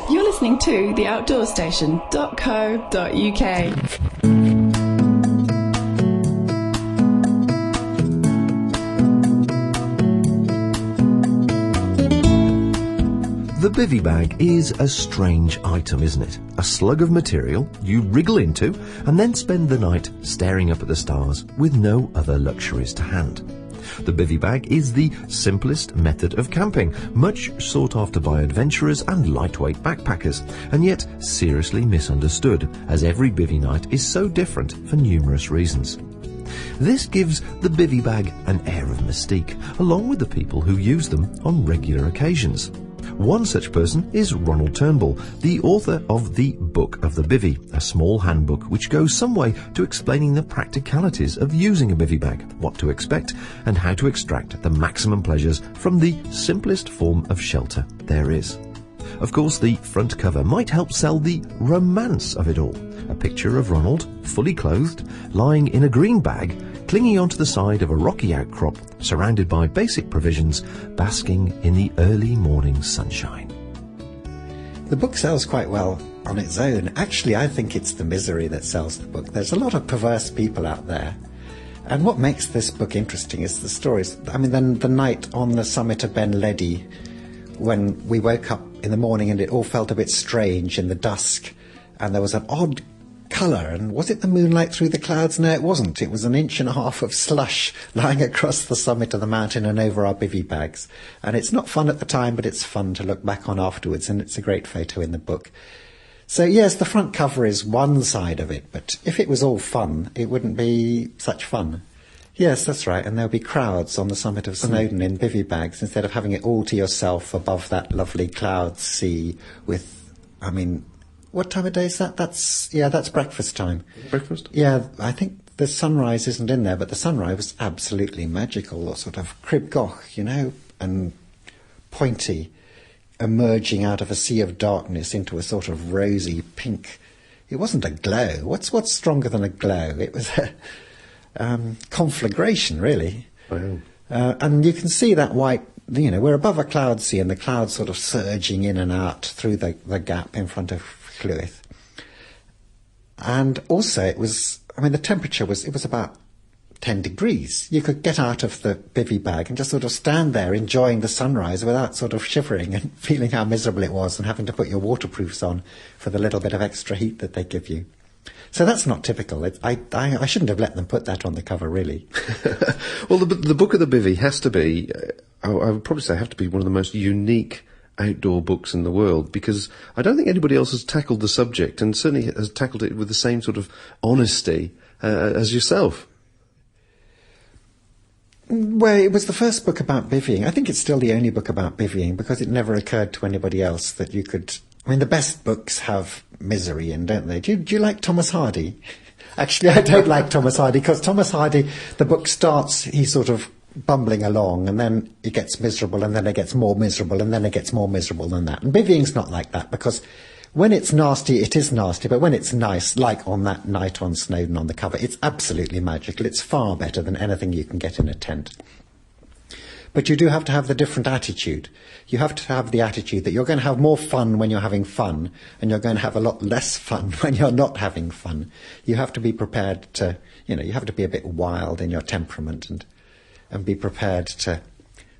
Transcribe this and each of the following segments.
You're listening to theoutdoorstation.co.uk. The bivvy bag is a strange item, isn't it? A slug of material you wriggle into and then spend the night staring up at the stars with no other luxuries to hand. The bivvy bag is the simplest method of camping, much sought after by adventurers and lightweight backpackers, and yet seriously misunderstood, as every bivvy night is so different for numerous reasons. This gives the bivvy bag an air of mystique, along with the people who use them on regular occasions. One such person is Ronald Turnbull, the author of The Book of the Bivvy, a small handbook which goes some way to explaining the practicalities of using a bivvy bag, what to expect, and how to extract the maximum pleasures from the simplest form of shelter there is. Of course, the front cover might help sell the romance of it all. A picture of Ronald, fully clothed, lying in a green bag, clinging onto the side of a rocky outcrop, surrounded by basic provisions, basking in the early morning sunshine. The book sells quite well on its own. Actually, I think it's the misery that sells the book. There's a lot of perverse people out there. And what makes this book interesting is the stories. I mean, then the night on the summit of Ben Ledi, when we woke up in the morning and it all felt a bit strange in the dusk, and there was an odd colour, and was it the moonlight through the clouds? No, it wasn't. It was 1.5 inches of slush lying across the summit of the mountain and over our bivvy bags. And it's not fun at the time, but it's fun to look back on afterwards, and it's a great photo in the book. So yes, the front cover is one side of it, but if it was all fun, it wouldn't be such fun. Yes, that's right, and there'll be crowds on the summit of Snowdon in bivvy bags instead of having it all to yourself above that lovely cloud sea with, I mean, what time of day is that? That's breakfast time. Breakfast? Yeah, I think the sunrise isn't in there, but the sunrise was absolutely magical, sort of crib goch, you know, and pointy, emerging out of a sea of darkness into a sort of rosy pink. It wasn't a glow. What's stronger than a glow? It was a conflagration, really. Wow. And you can see that white, you know, we're above a cloud sea and the clouds sort of surging in and out through the gap in front of Llywith. And also it was, I mean, the temperature was about 10 degrees. You could get out of the bivvy bag and just sort of stand there enjoying the sunrise without sort of shivering and feeling how miserable it was and having to put your waterproofs on for the little bit of extra heat that they give you. So that's not typical. I shouldn't have let them put that on the cover, really. Well, the Book of the Bivvy has to be, I would probably say, have to be one of the most unique outdoor books in the world, because I don't think anybody else has tackled the subject, and certainly has tackled it with the same sort of honesty as yourself. Well, it was the first book about bivvying. I think it's still the only book about bivvying, because it never occurred to anybody else that you could... I mean, the best books have misery in, don't they? Do you like Thomas Hardy? Actually, I don't like Thomas Hardy, because Thomas Hardy, the book starts, he's sort of bumbling along, and then it gets miserable, and then it gets more miserable, and then it gets more miserable than that. And bivvying's not like that, because when it's nasty, it is nasty, but when it's nice, like on that night on Snowdon on the cover, it's absolutely magical. It's far better than anything you can get in a tent. But you do have to have the different attitude. You have to have the attitude that you're going to have more fun when you're having fun, and you're going to have a lot less fun when you're not having fun. You have to be prepared to, you know, you have to be a bit wild in your temperament and be prepared to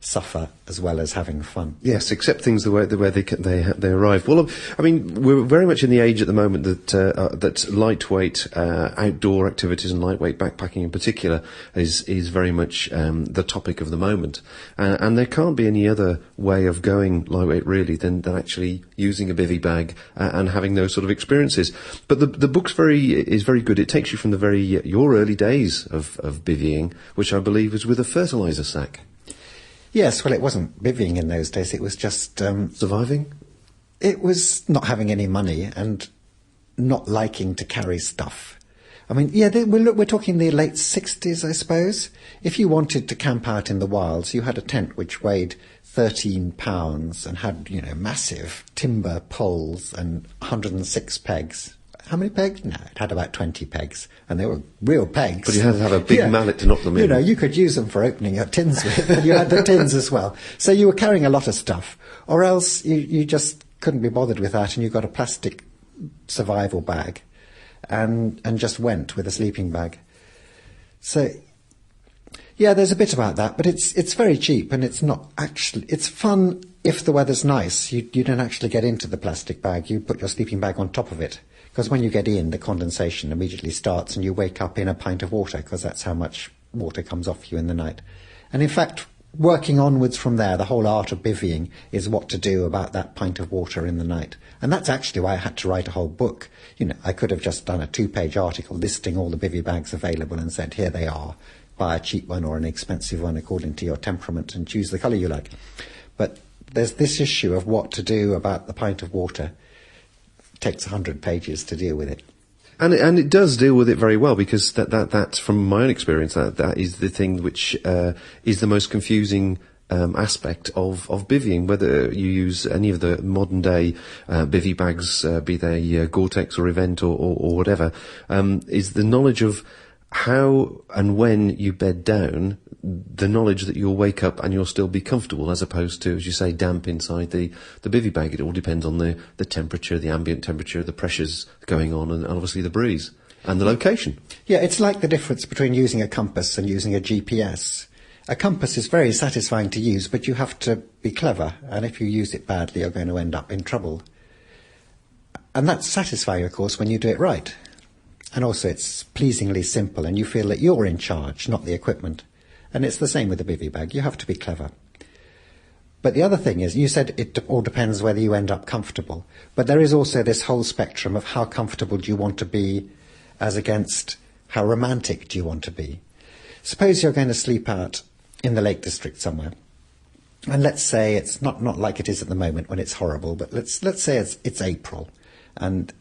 suffer as well as having fun. Yes, accept things the way they arrive. Well, I mean, we're very much in the age at the moment that lightweight outdoor activities and lightweight backpacking in particular is very much the topic of the moment, and there can't be any other way of going lightweight really than actually using a bivvy bag and having those sort of experiences. But the book's is very good. It takes you from your early days of bivvying, which I believe was with a fertiliser sack. Yes, well, it wasn't bivvying in those days. It was just... surviving? It was not having any money and not liking to carry stuff. I mean, yeah, we're talking the late 60s, I suppose. If you wanted to camp out in the wilds, you had a tent which weighed 13 pounds and had, you know, massive timber poles and 106 pegs. How many pegs? No, it had about 20 pegs, and they were real pegs. But you had to have a big mallet to knock them in. You know, you could use them for opening your tins with, and you had the tins as well. So you were carrying a lot of stuff. Or else you just couldn't be bothered with that, and you got a plastic survival bag, and just went with a sleeping bag. So, yeah, there's a bit about that, but it's very cheap, and it's not actually... It's fun if the weather's nice. You don't actually get into the plastic bag. You put your sleeping bag on top of it, because when you get in, the condensation immediately starts, and you wake up in a pint of water, because that's how much water comes off you in the night. And in fact, working onwards from there, the whole art of bivvying is what to do about that pint of water in the night. And that's actually why I had to write a whole book. You know, I could have just done a 2-page article listing all the bivvy bags available and said, here they are. Buy a cheap one or an expensive one according to your temperament and choose the colour you like. But there's this issue of what to do about the pint of water. It takes 100 pages to deal with it. And it does deal with it very well, because that's from my own experience, that is the thing which is the most confusing aspect of bivvying. Whether you use any of the modern day bivvy bags, be they Gore-Tex or Event or whatever, is the knowledge of how and when you bed down, the knowledge that you'll wake up and you'll still be comfortable, as opposed to, as you say, damp inside the bivvy bag. It all depends on the temperature, the ambient temperature, the pressures going on, and obviously the breeze and the location. Yeah, it's like the difference between using a compass and using a GPS. A compass is very satisfying to use, but you have to be clever, and if you use it badly, you're going to end up in trouble. And that's satisfying, of course, when you do it right. And also it's pleasingly simple, and you feel that you're in charge, not the equipment. And it's the same with the bivvy bag. You have to be clever. But the other thing is, you said it all depends whether you end up comfortable. But there is also this whole spectrum of how comfortable do you want to be as against how romantic do you want to be. Suppose you're going to sleep out in the Lake District somewhere. And let's say it's not like it is at the moment when it's horrible, but let's say it's April. And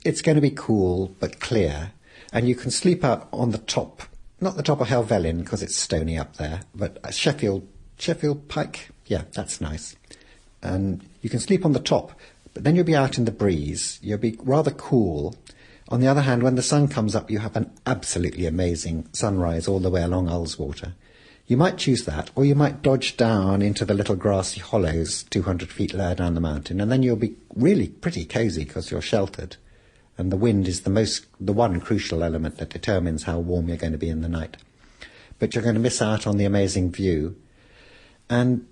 it's going to be cool but clear, and you can sleep out on the top, not the top of Helvellyn because it's stony up there, but Sheffield Pike, yeah, that's nice. And you can sleep on the top, but then you'll be out in the breeze, you'll be rather cool. On the other hand, when the sun comes up, you have an absolutely amazing sunrise all the way along Ullswater. You might choose that, or you might dodge down into the little grassy hollows 200 feet lower down the mountain, and then you'll be really pretty cosy because you're sheltered. And the wind is the one crucial element that determines how warm you're going to be in the night. But you're going to miss out on the amazing view. And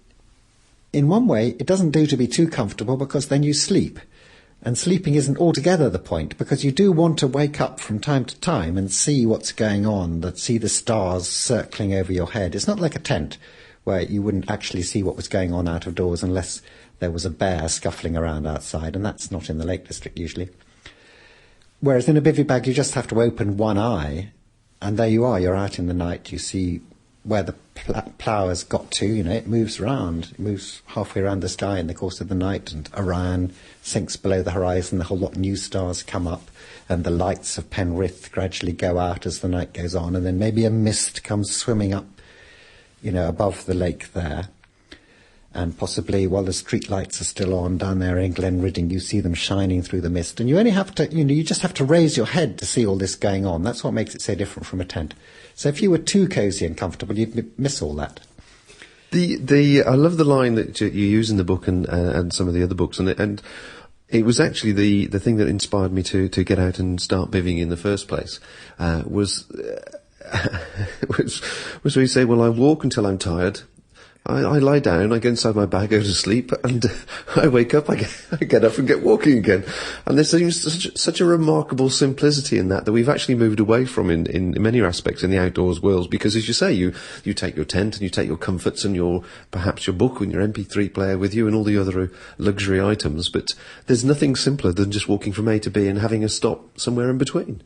in one way, it doesn't do to be too comfortable, because then you sleep. And sleeping isn't altogether the point, because you do want to wake up from time to time and see what's going on, see the stars circling over your head. It's not like a tent, where you wouldn't actually see what was going on out of doors unless there was a bear scuffling around outside, and that's not in the Lake District usually. Whereas in a bivvy bag, you just have to open one eye, and there you are, you're out in the night, you see where the plough got to, you know, it moves around, it moves halfway around the sky in the course of the night, and Orion sinks below the horizon, a whole lot of new stars come up, and the lights of Penrith gradually go out as the night goes on, and then maybe a mist comes swimming up, you know, above the lake there. And possibly, while the street lights are still on down there in Glenridding, you see them shining through the mist. And you only have to, you just have to raise your head to see all this going on. That's what makes it so different from a tent. So if you were too cosy and comfortable, you'd miss all that. I love the line that you use in the book and some of the other books, and it was actually the thing that inspired me to get out and start bivvying in the first place. Was where you say, well, I walk until I'm tired. I lie down, I get inside my bag, go to sleep, and I wake up, I get up and get walking again. And there seems such a remarkable simplicity in that we've actually moved away from in many aspects in the outdoors world, because as you say, you take your tent and you take your comforts and perhaps your book and your MP3 player with you and all the other luxury items, but there's nothing simpler than just walking from A to B and having a stop somewhere in between.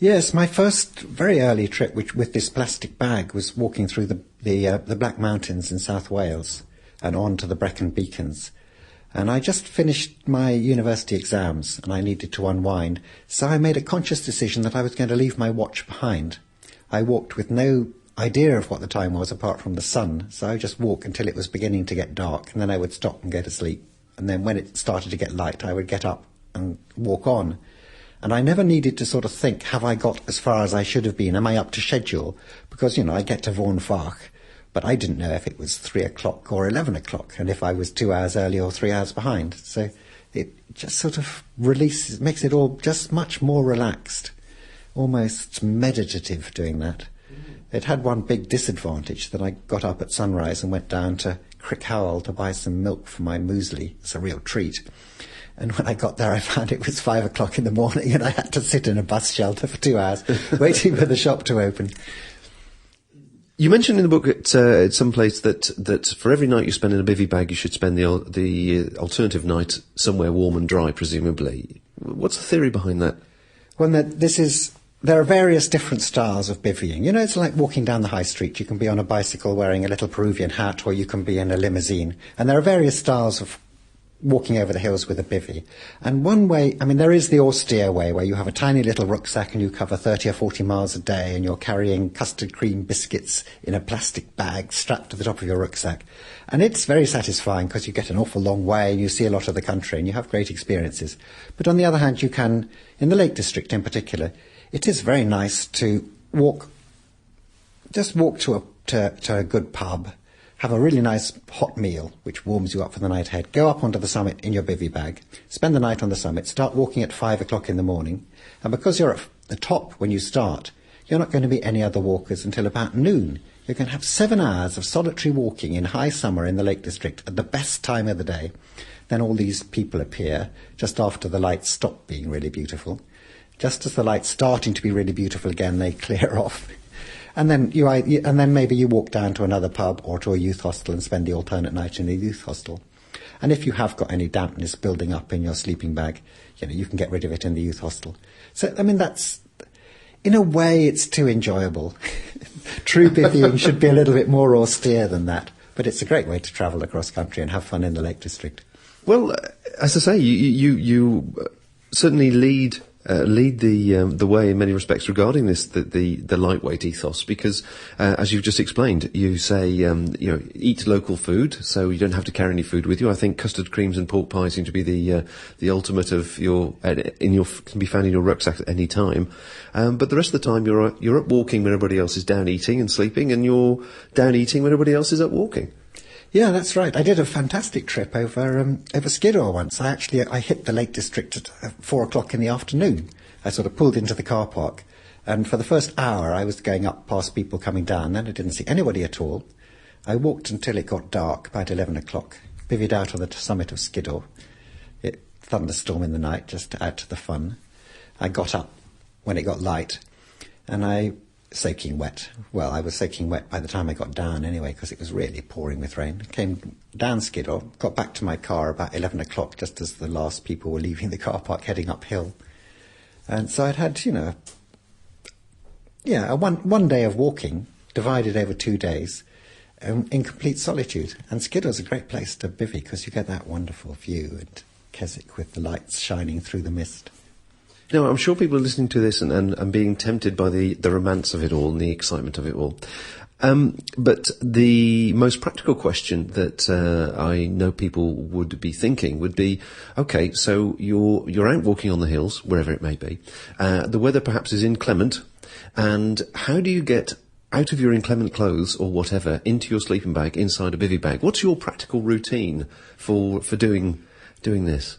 Yes, my first very early trip with this plastic bag was walking through the Black Mountains in South Wales and on to the Brecon Beacons. And I just finished my university exams and I needed to unwind, so I made a conscious decision that I was going to leave my watch behind. I walked with no idea of what the time was apart from the sun, so I would just walk until it was beginning to get dark, and then I would stop and go to sleep. And then when it started to get light, I would get up and walk on. And I never needed to sort of think, have I got as far as I should have been? Am I up to schedule? Because, I get to Vaughan Fark, but I didn't know if it was 3 o'clock or 11 o'clock, and if I was 2 hours early or 3 hours behind. So it just sort of releases, makes it all just much more relaxed, almost meditative doing that. It had one big disadvantage, that I got up at sunrise and went down to Crickhowell to buy some milk for my muesli. It's a real treat. And when I got there, I found it was 5 o'clock in the morning and I had to sit in a bus shelter for 2 hours waiting for the shop to open. You mentioned in the book at some place that for every night you spend in a bivvy bag, you should spend the alternative night somewhere warm and dry, presumably. What's the theory behind that? Well, there are various different styles of bivvying. You know, it's like walking down the high street. You can be on a bicycle wearing a little Peruvian hat, or you can be in a limousine. And there are various styles of walking over the hills with a bivvy. And one way, I mean, there is the austere way, where you have a tiny little rucksack and you cover 30 or 40 miles a day, and you're carrying custard cream biscuits in a plastic bag strapped to the top of your rucksack. And it's very satisfying because you get an awful long way and you see a lot of the country and you have great experiences. But on the other hand, you can, in the Lake District in particular, it is very nice to walk to a good pub, have a really nice hot meal, which warms you up for the night ahead, go up onto the summit in your bivvy bag, spend the night on the summit, start walking at 5 o'clock in the morning, and because you're at the top when you start, you're not going to be any other walkers until about noon. You're going to have 7 hours of solitary walking in high summer in the Lake District at the best time of the day. Then all these people appear just after the lights stop being really beautiful. Just as the light's starting to be really beautiful again, they clear off. And then maybe you walk down to another pub or to a youth hostel and spend the alternate night in the youth hostel. And if you have got any dampness building up in your sleeping bag, you can get rid of it in the youth hostel. So, I mean, that's, in a way, it's too enjoyable. True bivvying should be a little bit more austere than that. But it's a great way to travel across country and have fun in the Lake District. Well, as I say, you certainly lead the way in many respects regarding this, the lightweight ethos, because as you've just explained, you say eat local food, so you don't have to carry any food with you. I think custard creams and pork pies seem to be the ultimate of can be found in your rucksack at any time. But the rest of the time you're up walking when everybody else is down eating and sleeping, and you're down eating when everybody else is up walking. Yeah, that's right. I did a fantastic trip over Skiddaw once. I hit the Lake District at 4 o'clock in the afternoon. I sort of pulled into the car park, and for the first hour I was going up past people coming down, then I didn't see anybody at all. I walked until it got dark, about 11 o'clock, bivvied out on the summit of Skiddaw. It thunderstormed in the night, just to add to the fun. I got up when it got light, and soaking wet. Well, I was soaking wet by the time I got down anyway, because it was really pouring with rain. Came down Skiddaw, got back to my car about 11 o'clock, just as the last people were leaving the car park heading uphill. And so I'd had, one day of walking, divided over 2 days, in complete solitude. And Skiddaw's a great place to bivvy, because you get that wonderful view, and Keswick with the lights shining through the mist. Now, I'm sure people are listening to this and being tempted by the romance of it all and the excitement of it all. But the most practical question that I know people would be thinking would be, okay, so you're out walking on the hills, wherever it may be. The weather perhaps is inclement, and how do you get out of your inclement clothes or whatever into your sleeping bag inside a bivvy bag? What's your practical routine for doing this?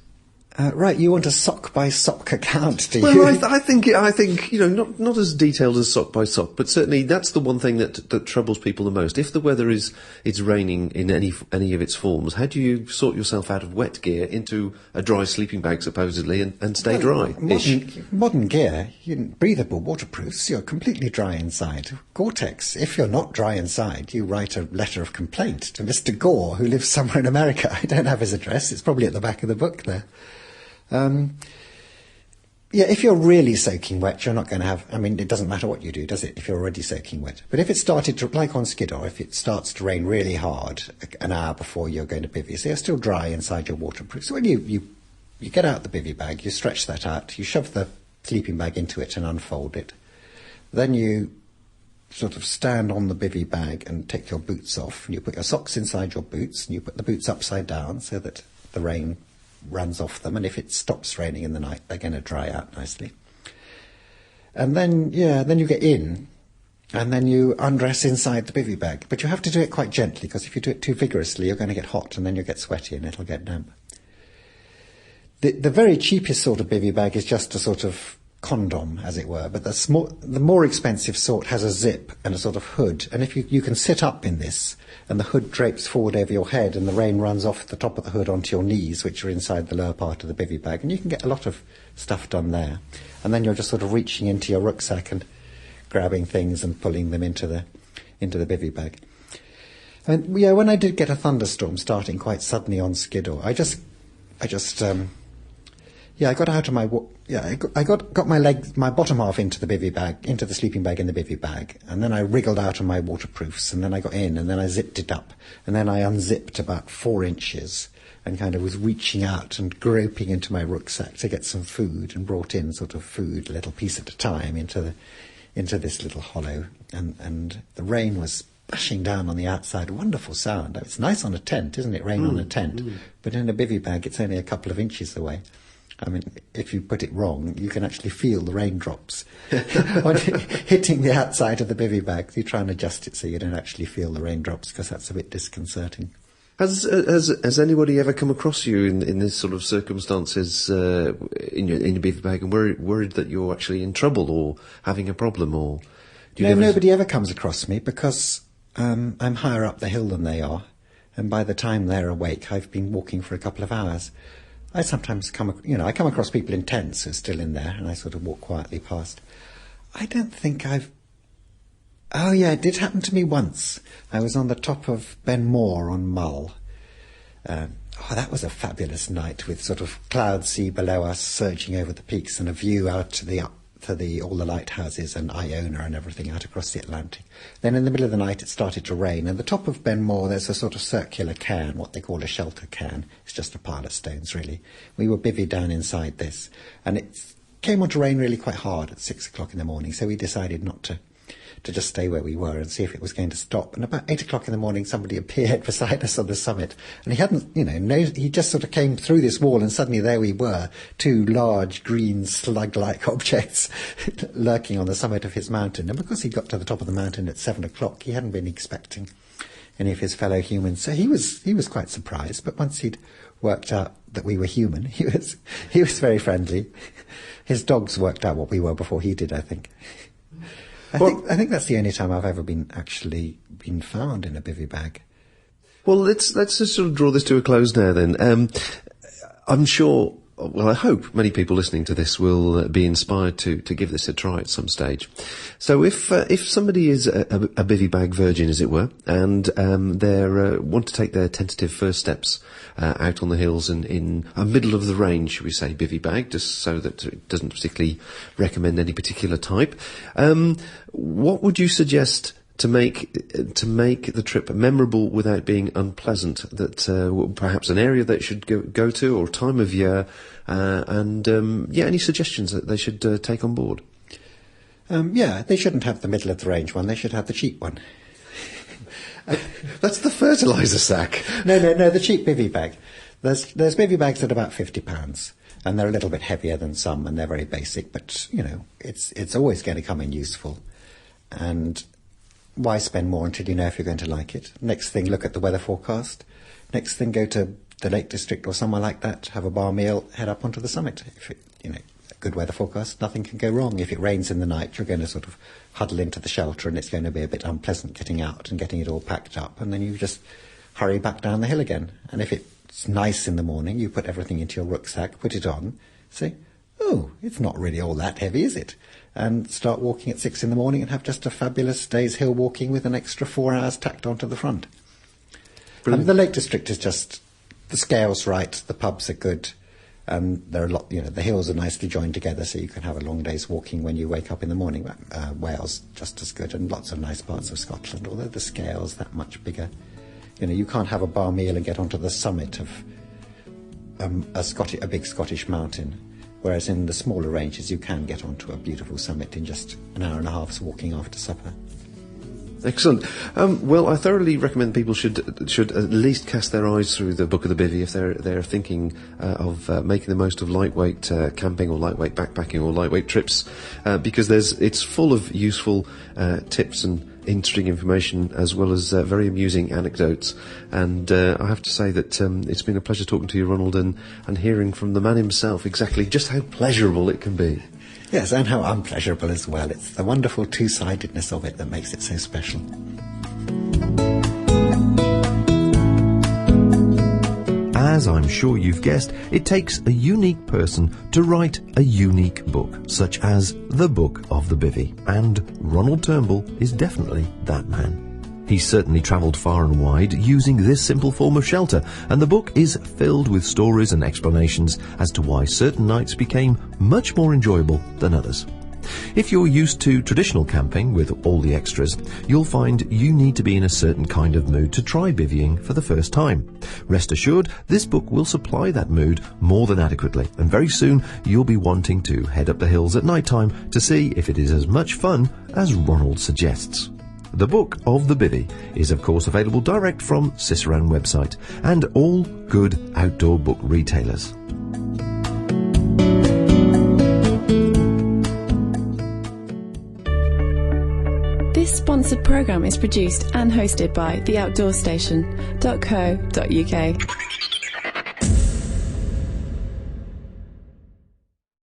Right, you want a sock-by-sock account, do you? Well, I think not as detailed as sock by sock, but certainly that's the one thing that troubles people the most. If the weather it's raining in any of its forms, how do you sort yourself out of wet gear into a dry sleeping bag, supposedly, and stay dry? Modern gear, breathable, waterproofs, you're completely dry inside. Gore-Tex, if you're not dry inside, you write a letter of complaint to Mr. Gore, who lives somewhere in America. I don't have his address, it's probably at the back of the book there. If you're really soaking wet, you're not going to have, it doesn't matter what you do, does it, if you're already soaking wet. But if it started to, like on Skiddaw, if it starts to rain really hard an hour before you're going to bivvy, so you're still dry inside your waterproof. So when you get out the bivvy bag, you stretch that out, you shove the sleeping bag into it and unfold it. Then you sort of stand on the bivvy bag and take your boots off, and you put your socks inside your boots, and you put the boots upside down so that the rain runs off them, and if it stops raining in the night, they're going to dry out nicely. And then you get in, and then you undress inside the bivvy bag. But you have to do it quite gently, because if you do it too vigorously, you're going to get hot, and then you'll get sweaty, and it'll get damp. The very cheapest sort of bivvy bag is just a sort of condom, as it were, but the more expensive sort has a zip and a sort of hood, and if you can sit up in this, and the hood drapes forward over your head, and the rain runs off the top of the hood onto your knees, which are inside the lower part of the bivvy bag, and you can get a lot of stuff done there. And then you're just sort of reaching into your rucksack and grabbing things and pulling them into the bivvy bag. And yeah, when I did get a thunderstorm starting quite suddenly on Skiddaw, I got out of my I got my bottom half into the bivvy bag, into the sleeping bag in the bivvy bag, and then I wriggled out of my waterproofs, and then I got in, and then I zipped it up, and then I unzipped about 4 inches, and kind of was reaching out and groping into my rucksack to get some food, and brought in sort of food, a little piece at a time, into this little hollow, and the rain was bashing down on the outside. A wonderful sound. It's nice on a tent, isn't it? Rain on a tent, but in a bivvy bag, it's only a couple of inches away. I mean, if you put it wrong, you can actually feel the raindrops hitting the outside of the bivvy bag. You try and adjust it so you don't actually feel the raindrops, because that's a bit disconcerting. Has anybody ever come across you in this sort of circumstances in your bivvy bag and worried that you're actually in trouble or having a problem, or? Nobody ever comes across me, because I'm higher up the hill than they are, and by the time they're awake, I've been walking for a couple of hours. I sometimes come across people in tents who are still in there, and I sort of walk quietly past. I don't think oh yeah, it did happen to me once. I was on the top of Ben Moor on Mull. That was a fabulous night, with sort of cloud sea below us surging over the peaks, and a view out to all the lighthouses and Iona and everything out across the Atlantic. Then in the middle of the night it started to rain, and the top of Ben Moor there's a sort of circular cairn, what they call a shelter cairn. It's just a pile of stones, really. We were bivvied down inside this, and it came on to rain really quite hard at 6 o'clock in the morning, so we decided not to just stay where we were and see if it was going to stop. And about 8 o'clock in the morning, somebody appeared beside us on the summit, and he hadn't, he just sort of came through this wall, and suddenly there we were, 2 large green slug-like objects lurking on the summit of his mountain. And because he got to the top of the mountain at 7 o'clock, he hadn't been expecting any of his fellow humans, so he was quite surprised. But once he'd worked out that we were human, he was very friendly. His dogs worked out what we were before he did, I think. I think that's the only time I've ever been found in a bivvy bag. Well, let's just sort of draw this to a close now then. I'm sure, I hope many people listening to this will be inspired to give this a try at some stage. So if somebody is a bivvy bag virgin, as it were, and they want to take their tentative first steps out on the hills and in a middle of the range, should we say, bivvy bag, just so that it doesn't particularly recommend any particular type, what would you suggest to make the trip memorable without being unpleasant? That perhaps an area that should go to, or time of year, and any suggestions that they should take on board? They shouldn't have the middle of the range one. They should have the cheap one. That's the fertiliser sack. No, the cheap bivvy bag. There's bivvy bags at about £50, and they're a little bit heavier than some, and they're very basic. But it's always going to come in useful. And why spend more until you know if you're going to like it? Next thing, look at the weather forecast. Next thing, go to the Lake District or somewhere like that, have a bar meal, head up onto the summit. If good weather forecast, nothing can go wrong. If it rains in the night, you're going to sort of huddle into the shelter, and it's going to be a bit unpleasant getting out and getting it all packed up, and then you just hurry back down the hill again. And if it's nice in the morning, you put everything into your rucksack, put it on, say, oh, it's not really all that heavy, is it? And start walking at 6 in the morning and have just a fabulous day's hill walking with an extra 4 hours tacked onto the front. And the Lake District is just, the scale's right, the pubs are good, and there are a lot, the hills are nicely joined together, so you can have a long day's walking when you wake up in the morning. Wales, just as good, and lots of nice parts of Scotland, although the scale's that much bigger. You can't have a bar meal and get onto the summit of a big Scottish mountain, whereas in the smaller ranges you can get onto a beautiful summit in just an hour and a half's walking after supper. Excellent. Well, I thoroughly recommend people should at least cast their eyes through the Book of the Bivvy if they're thinking of making the most of lightweight camping or lightweight backpacking or lightweight trips, because it's full of useful tips and interesting information as well as very amusing anecdotes. And I have to say that it's been a pleasure talking to you, Ronald, and hearing from the man himself exactly just how pleasurable it can be. Yes, and how unpleasurable as well. It's the wonderful two-sidedness of it that makes it so special. As I'm sure you've guessed, it takes a unique person to write a unique book, such as The Book of the Bivvy, and Ronald Turnbull is definitely that man. He's certainly travelled far and wide using this simple form of shelter, and the book is filled with stories and explanations as to why certain nights became much more enjoyable than others. If you're used to traditional camping with all the extras, you'll find you need to be in a certain kind of mood to try bivvying for the first time. Rest assured, this book will supply that mood more than adequately, and very soon you'll be wanting to head up the hills at night time to see if it is as much fun as Ronald suggests. The Book of the Bivvy is of course available direct from Cicerone website and all good outdoor book retailers. This sponsored programme is produced and hosted by theoutdoorstation.co.uk.